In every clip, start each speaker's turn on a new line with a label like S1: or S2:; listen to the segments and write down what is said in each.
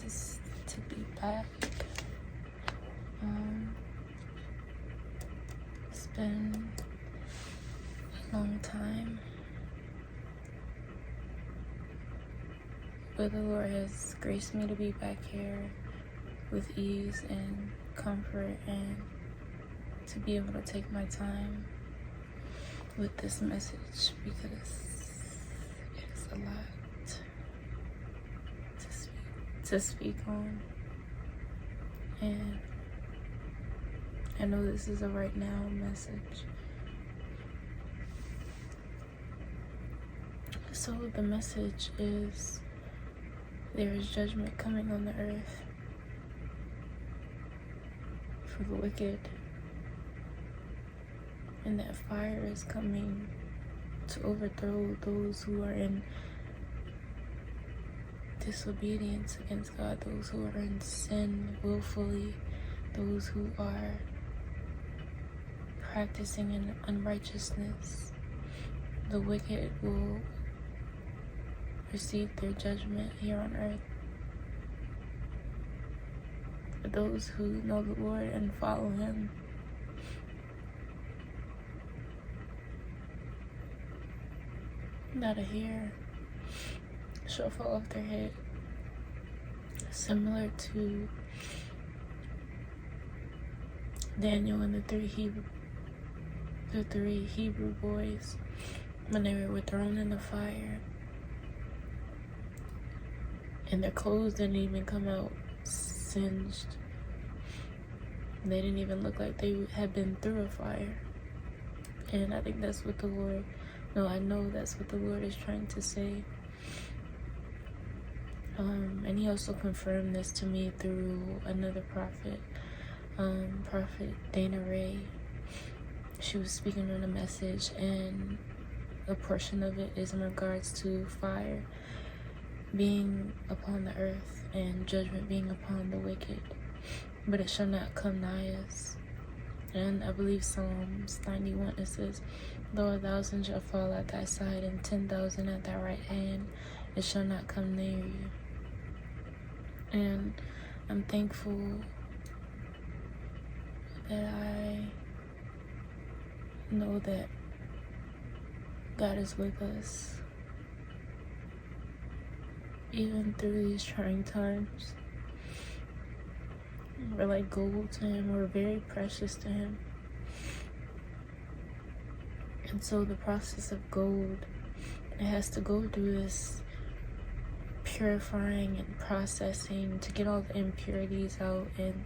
S1: is to be back. It's been a long time, but the Lord has graced me to be back here with ease and comfort, and to be able to take my time with this message, because it's a lot to speak on, and I know this is a right now message. So the message is, there is judgment coming on the earth for the wicked, and that fire is coming to overthrow those who are in disobedience against God, those who are in sin willfully, those who are practicing in unrighteousness. The wicked will receive their judgment here on earth. For those who know the Lord and follow Him, not a hair shall fall off their head. Similar to Daniel and the three Hebrew boys when they were thrown in the fire, and their clothes didn't even come out singed. They didn't even look like they had been through a fire. And I think that's what the Lord, I know that's what the Lord is trying to say. And He also confirmed this to me through another prophet, Prophet Dana Ray. She was speaking on a message, and a portion of it is in regards to fire being upon the earth and judgment being upon the wicked, but it shall not come nigh us. And I believe Psalms 91, it says, though 1,000 shall fall at thy side and 10,000 at thy right hand, it shall not come near you. And I'm thankful that I know that God is with us, even through these trying times. We're like gold to Him. We're very precious to Him. And so the process of gold, it has to go through this purifying and processing to get all the impurities out, and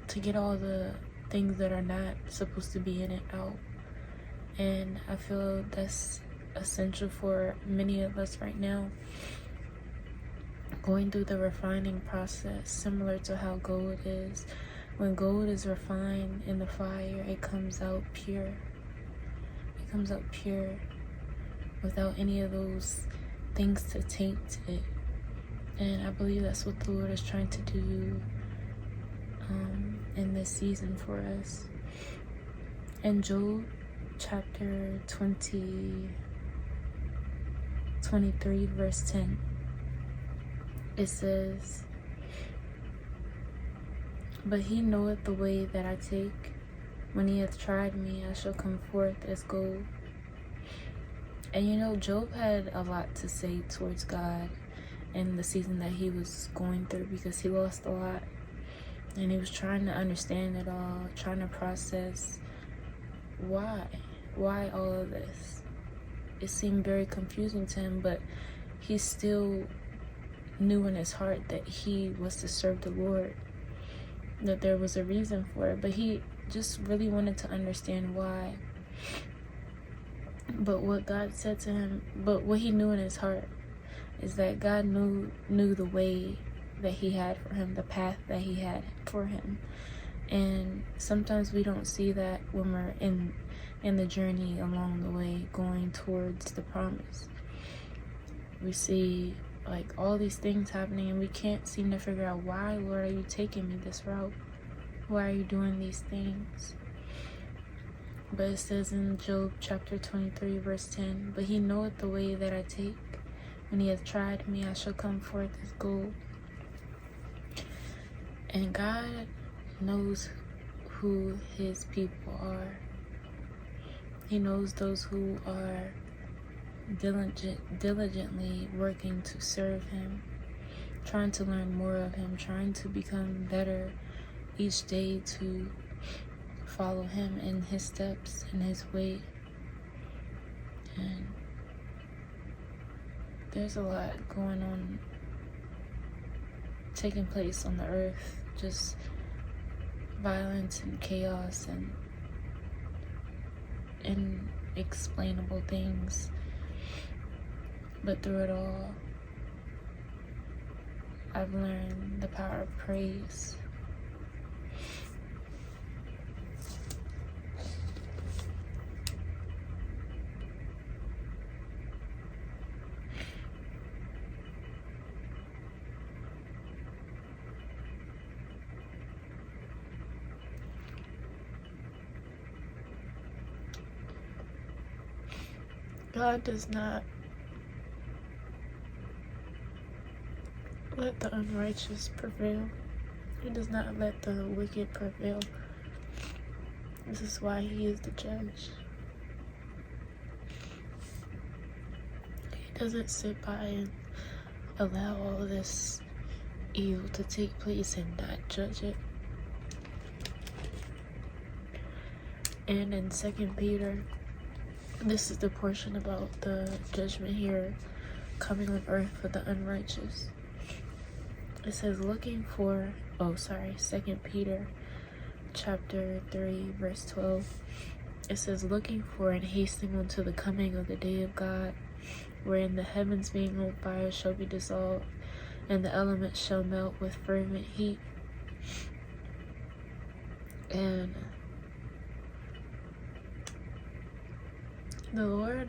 S1: to get all the things that are not supposed to be in it out. And I feel that's essential for many of us right now, going through the refining process, similar to how gold is. When gold is refined in the fire, it comes out pure. It comes out pure without any of those things to taint it. And I believe that's what the Lord is trying to do in this season for us. In Job chapter 23 verse 10, it says, but He knoweth the way that I take. When He hath tried me, I shall come forth as gold. And Job had a lot to say towards God in the season that he was going through, because he lost a lot. And he was trying to understand it all, trying to process why all of this. It seemed very confusing to him, but he still knew in his heart that he was to serve the Lord, that there was a reason for it, but he just really wanted to understand why. But what God said to him, but what he knew in his heart, is that God knew the way that He had for him, the path that He had for him. And sometimes we don't see that when we're in the journey along the way, going towards the promise. We see like all these things happening, and we can't seem to figure out, why, Lord, are you taking me this route? Why are you doing these things? But it says in Job chapter 23 verse 10, but He knoweth the way that I take. When He hath tried me, I shall come forth as gold. And God knows who his people are. He knows those who are diligently working to serve him, trying to learn more of him, trying to become better each day to follow him in his steps, in his way. And there's a lot going on, taking place on the earth, just violence and chaos and inexplainable things. But through it all, I've learned the power of praise. God does not let the unrighteous prevail. He does not let the wicked prevail. This is why he is the judge. He doesn't sit by and allow all this evil to take place and not judge it. And in 2 Peter, this is the portion about the judgment here coming on earth for the unrighteous. It says, 2 Peter chapter 3 verse 12. It says, looking for and hasting unto the coming of the day of God, wherein the heavens being on fire shall be dissolved, and the elements shall melt with fervent heat. And the Lord,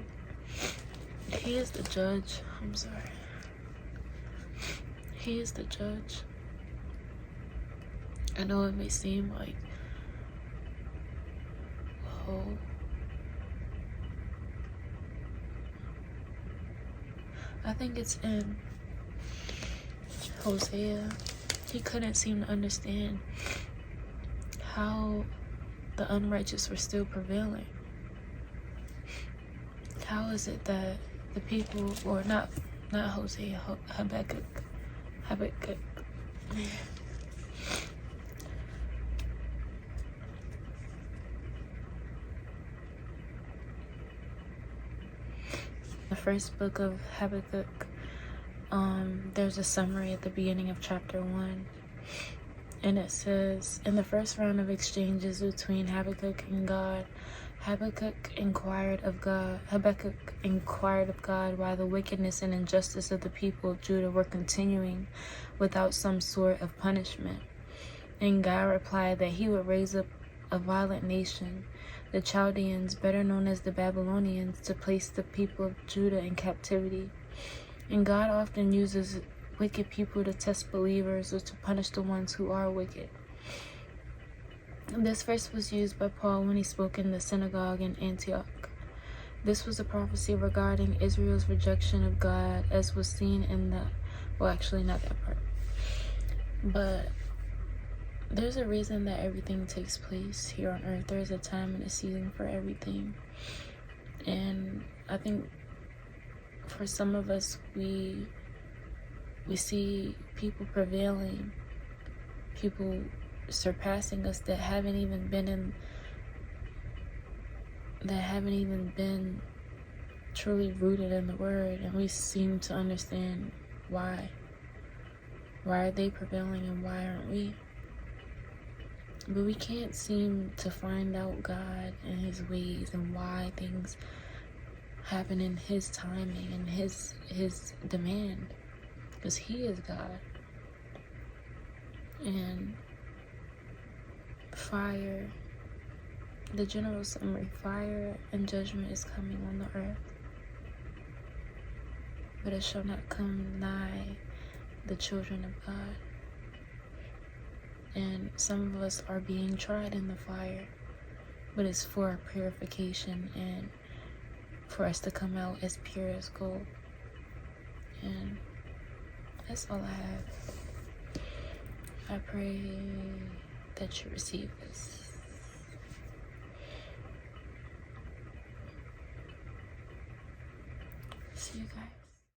S1: he is the judge. He is the judge. I know it may seem like, oh, I think it's in Hosea. He couldn't seem to understand how the unrighteous were still prevailing. How is it that the people, or not Hosea, Habakkuk. The first book of Habakkuk, there's a summary at the beginning of chapter 1. And it says, in the first round of exchanges between Habakkuk and God, Habakkuk inquired of God why the wickedness and injustice of the people of Judah were continuing without some sort of punishment. And God replied that he would raise up a violent nation, the Chaldeans, better known as the Babylonians, to place the people of Judah in captivity. And God often uses wicked people to test believers or to punish the ones who are wicked. This verse was used by Paul when he spoke in the synagogue in Antioch. This was a prophecy regarding Israel's rejection of God, as was seen in the, well, actually not that part, but there's a reason that everything takes place here on earth. There's a time and a season for everything. And I think for some of us, we see people prevailing, people surpassing us that haven't even been truly rooted in the word, and we seem to understand why are they prevailing and why aren't we? But we can't seem to find out God and his ways and why things happen in his timing and his demand, because he is God. And fire, the general summary, fire and judgment is coming on the earth, but it shall not come nigh the children of God. And some of us are being tried in the fire, but it's for our purification and for us to come out as pure as gold. And that's all I have. I pray that you receive this. See you guys.